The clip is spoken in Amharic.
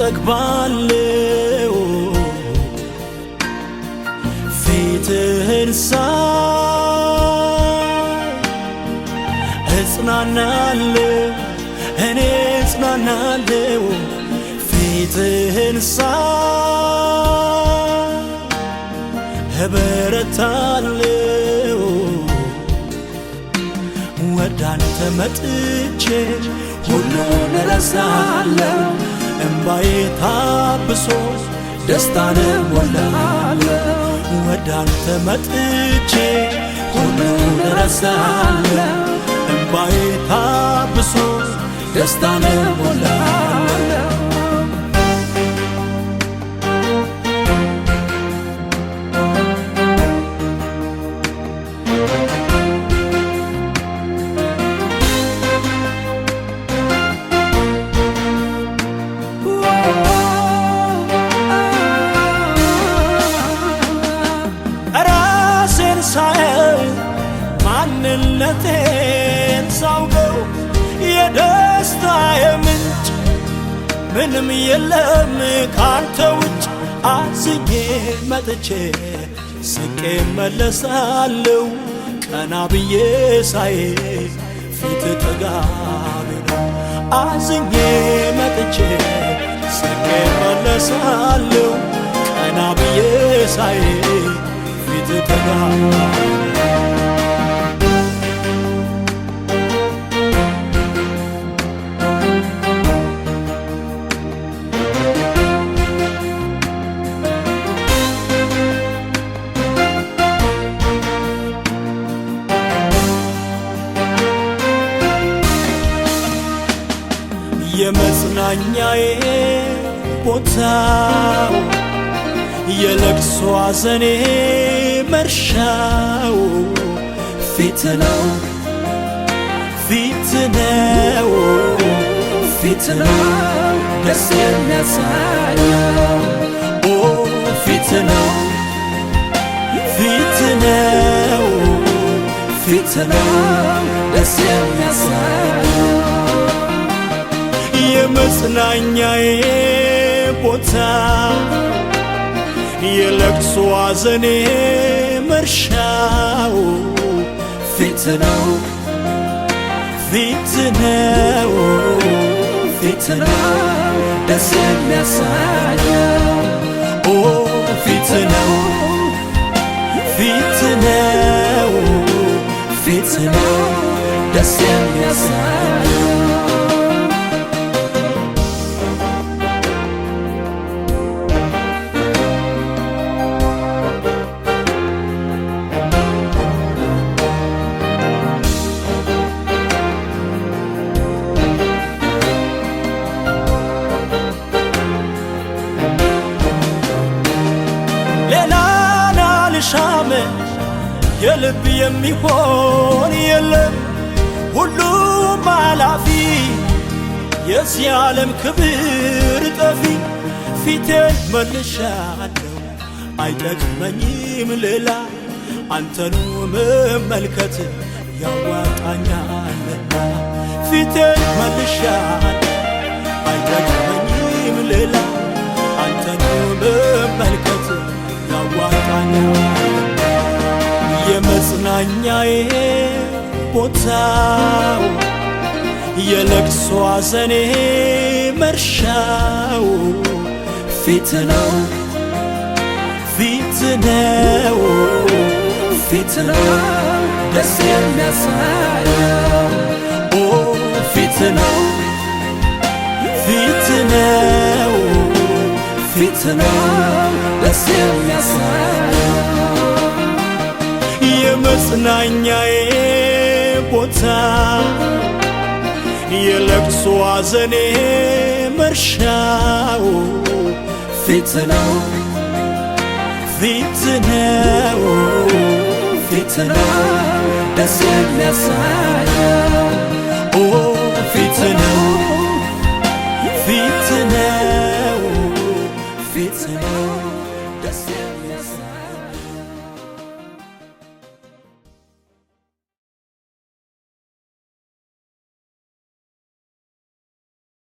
እጠግባለሁ ፊትህን ሳይ እጽናናለሁ እኔ እጽናናለሁ ፊትህን ሳይ እበረታለሁ ወዳንተ መጥቼ ሁሉን እረሳለሁ እምባዬ ታብሶ ደስታን እሞላለሁ ወዳንተ መጥቼ ሁሉን እረሳለሁ እምባዬ ታብሶ ደስታን እሞላለሁ ማንነቴን ሳውቀው የደስታዬ ምንጭ ምንም የለም ካንተ ውጭ አዝኜ መጥቼ ስቄ መለሳለሁ ቀና ብዬ ሳይ ፊት ጥጋቤ ነው አዝኜ መጥቼ ስቄ መለሳለሁ ቀና ብዬ ሳይ ፊት ጥጋቤ የመጽናኛዬ ቦታው የለቅሶ ሐዘኔ መርሻው ፊት ነው ፊት ነው ፊት ነው ደስ የሚያሰኘው ኦ ፊት ነው ፊት ነው ፊት ነው ደስ የሚያሰኘው የመጽናኛዬ ቦታ የለቅሶ ሐዘኔ መርሻው ፊት ነው ፊት ነው ፊት ነው ደስ የሚያሰኘው ኦ ፊት ነው ፊት ነው ፊት ነው ደስ የሚያሰኘው ሻመ የልብ የሚሆን የለም ሁሉም አላፊ የዚህ ዓለም ክብር ጠፊ ፊቴን መልሻለሁ አይጠቅመኝም ሌላ አንተኑ መመልከት ያዋጣኛልና ፊቴን መልሻለሁ አይጠቅመኝም ሌላ አንተኑ መመልከት ያዋጣኛል የመጽናኛዬ ቦታው የለቅሶ ሐዘኔ መርሻው ፊት ነው ፊት ነው ፊት ነው ደስ የሚያሰኘው ኦ ፊት ነው ፊት ነው ፊት ነው ደስ የሚያሰኘው የመጽናኛዬ ቦታ የለቅሶ ሐዘኔ መርሻው ፊት ነው ፊት ነው ፊት ነው ደስ የሚያሰኘው